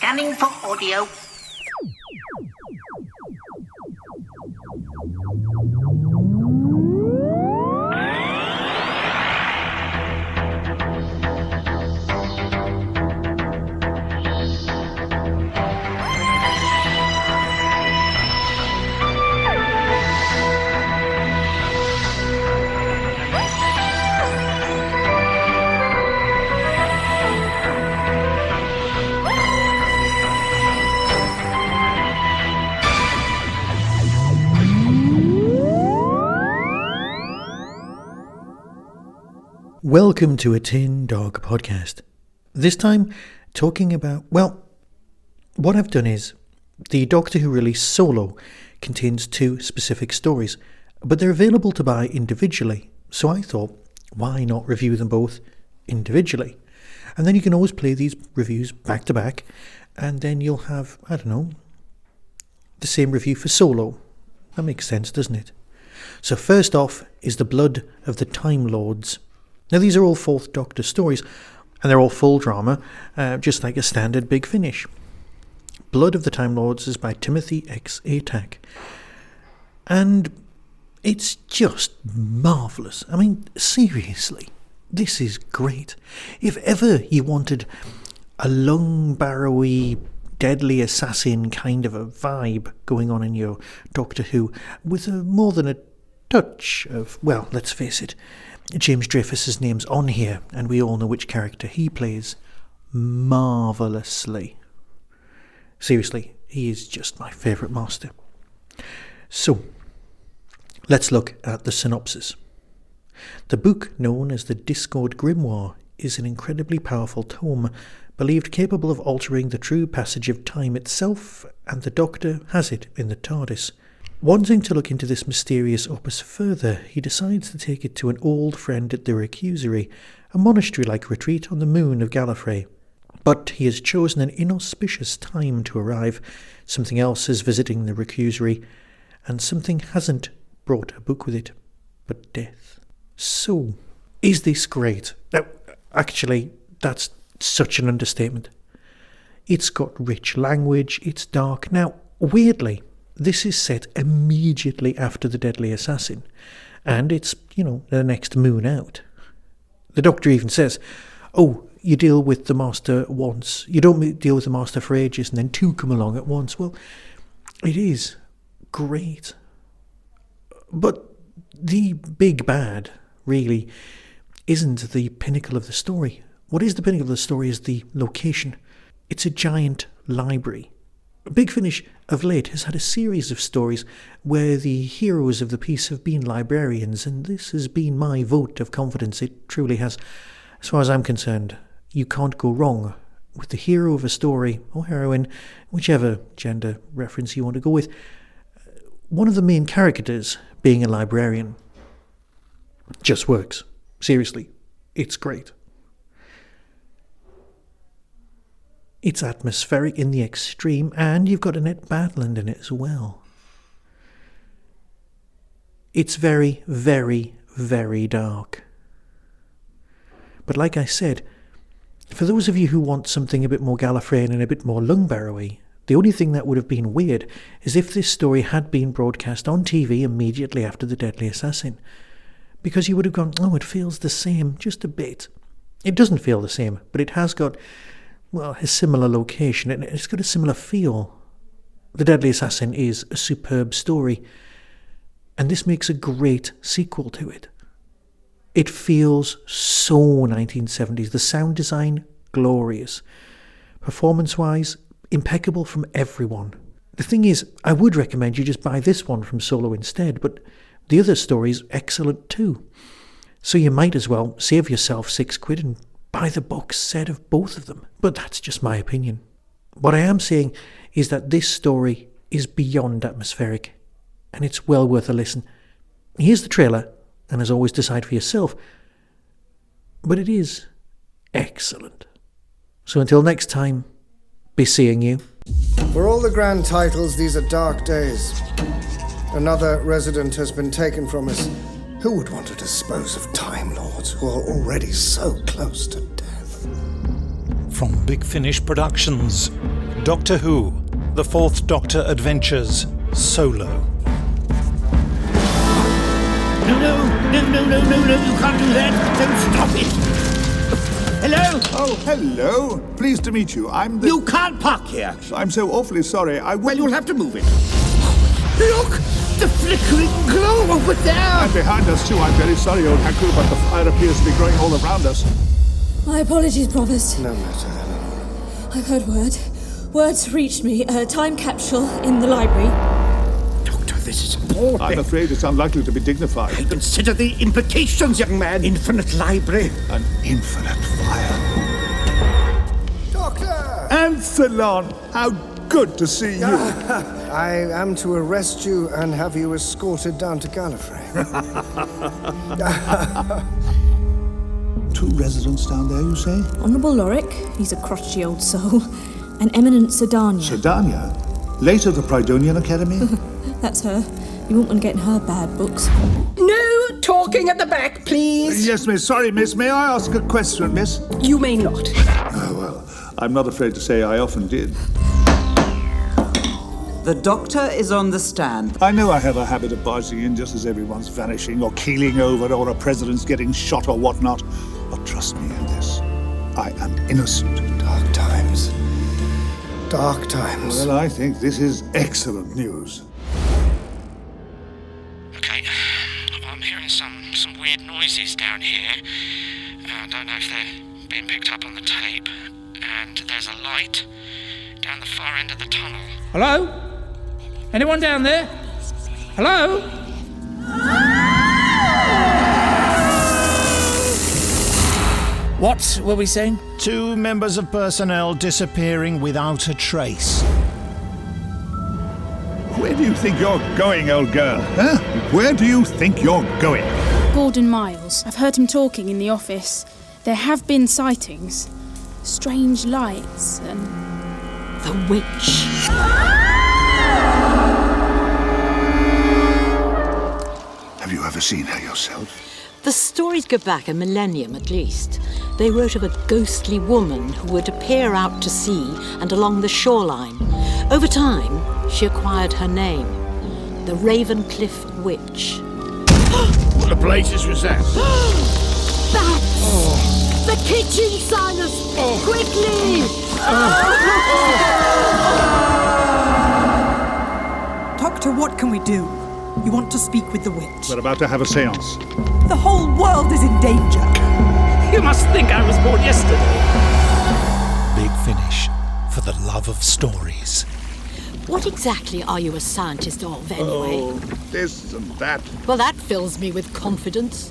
Scanning for audio. Welcome to a Tin Dog podcast. This time, talking about, well, what I've done is, the Doctor Who release Solo contains 2 specific stories, but they're available to buy individually, so I thought, why not review them both individually? And then you can always play these reviews back to back, and then you'll have, I don't know, the same review for Solo. That makes sense, doesn't it? So first off is The Blood of the Time Lords. Now these are all 4th Doctor stories, and they're all full drama, just like a standard Big Finish. Blood of the Time Lords is by Timothy X. Atack. And it's just marvellous. I mean, seriously, this is great. If ever you wanted a long-barrowy, deadly assassin kind of a vibe going on in your Doctor Who, with more than a touch of, well, let's face it, James Dreyfus's name's on here, and we all know which character he plays marvellously. Seriously, he is just my favourite master. So, let's look at the synopsis. The book, known as the Dischord Grimoire, is an incredibly powerful tome, believed capable of altering the true passage of time itself, and the Doctor has it in the TARDIS. Wanting to look into this mysterious opus further, he decides to take it to an old friend at the Recusary, a monastery-like retreat on the moon of Gallifrey. But he has chosen an inauspicious time to arrive. Something else is visiting the Recusary, and something hasn't brought a book with it, but death. So, is this great? Now, actually, that's such an understatement. It's got rich language, it's dark. Now, weirdly, this is set immediately after The Deadly Assassin, and it's, the next moon out. The Doctor even says, oh, you deal with the Master once, you don't deal with the Master for ages, and then 2 come along at once. Well, it is great. But the big bad, really, isn't the pinnacle of the story. What is the pinnacle of the story is the location. It's a giant library. Big Finish of late has had a series of stories where the heroes of the piece have been librarians, and this has been my vote of confidence. It truly has. As far as I'm concerned, you can't go wrong with the hero of a story, or heroine, whichever gender reference you want to go with. One of the main characters being a librarian just works. Seriously, it's great. It's atmospheric in the extreme, and you've got Annette Badland in it as well. It's very, very, very dark. But like I said, for those of you who want something a bit more Gallifreyan and a bit more lungbarrowy, the only thing that would have been weird is if this story had been broadcast on TV immediately after The Deadly Assassin. Because you would have gone, oh, it feels the same, just a bit. It doesn't feel the same, but it has got, well, a similar location, and it's got a similar feel. The Deadly Assassin is a superb story, and this makes a great sequel to it. It feels so 1970s. The sound design, glorious. Performance-wise, impeccable from everyone. The thing is, I would recommend you just buy this one from Solo instead, but the other story's excellent too. So you might as well save yourself £6 and buy the box set of both of them. But that's just my opinion. What I am saying is that this story is beyond atmospheric, and it's well worth a listen. Here's the trailer, and as always, decide for yourself. But it is excellent. So until next time, be seeing you. For all the grand titles, these are dark days. Another resident has been taken from us. Who would want to dispose of Time Lords who are already so close to death? From Big Finish Productions, Doctor Who, The Fourth Doctor Adventures, Solo. No, you can't do that. Don't stop it. Hello? Oh, hello. Pleased to meet you. You can't park here. I'm so awfully sorry. Well, you'll have to move it. Look! The flickering glow over there! And behind us, too. I'm very sorry, old Haku, but the fire appears to be growing all around us. My apologies, Provost. No matter, Eleanor. I've heard word. Words reached me. A time capsule in the library. Doctor, this is appalling. I'm afraid it's unlikely to be dignified. Consider the implications, young man. Infinite library. An infinite fire. Doctor! Anthelon, how good to see you. I am to arrest you and have you escorted down to Gallifrey. 2 residents down there, you say? Honourable Lorik, he's a crotchety old soul. And Eminent Sedania. Sedania? Late of the Prydonian Academy? That's her. You won't want to get in her bad books. No talking at the back, please. Yes, miss. Sorry, miss. May I ask a question, miss? You may not. Oh, well, I'm not afraid to say I often did. The doctor is on the stand. I know I have a habit of barging in just as everyone's vanishing or keeling over or a president's getting shot or whatnot. But trust me in this. I am innocent. Dark times. Dark times. Well, I think this is excellent news. Okay, I'm hearing some weird noises down here. I don't know if they're being picked up on the tape. And there's a light down the far end of the tunnel. Hello? Anyone down there? Hello? What were we saying? 2 members of personnel disappearing without a trace. Where do you think you're going, old girl? Huh? Where do you think you're going? Gordon Miles. I've heard him talking in the office. There have been sightings. Strange lights and... The witch. Have you ever seen her yourself? The stories go back a millennium at least. They wrote of a ghostly woman who would appear out to sea and along the shoreline. Over time, she acquired her name, the Ravencliff Witch. What the blazes was that? Bats! Oh. The kitchen, Silas! Oh. Quickly! Doctor, what can we do? You want to speak with the witch? We're about to have a seance. The whole world is in danger. You must think I was born yesterday. Big Finish, for the love of stories. What exactly are you a scientist of, anyway? Oh, this and that. Well, that fills me with confidence.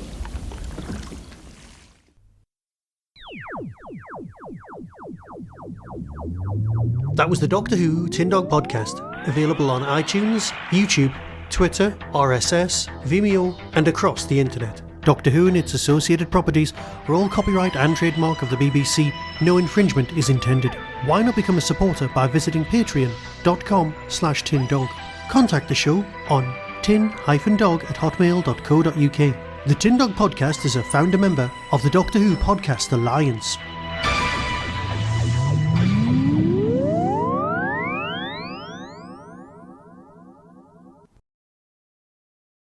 That was the Doctor Who Tin Dog podcast, available on iTunes, YouTube, Twitter, RSS, Vimeo, and across the internet. Doctor Who and its associated properties are all copyright and trademark of the BBC. No infringement is intended. Why not become a supporter by visiting patreon.com/tindog. Contact the show on tin-dog@hotmail.co.uk. The Tin Dog podcast is a founder member of the Doctor Who Podcast Alliance.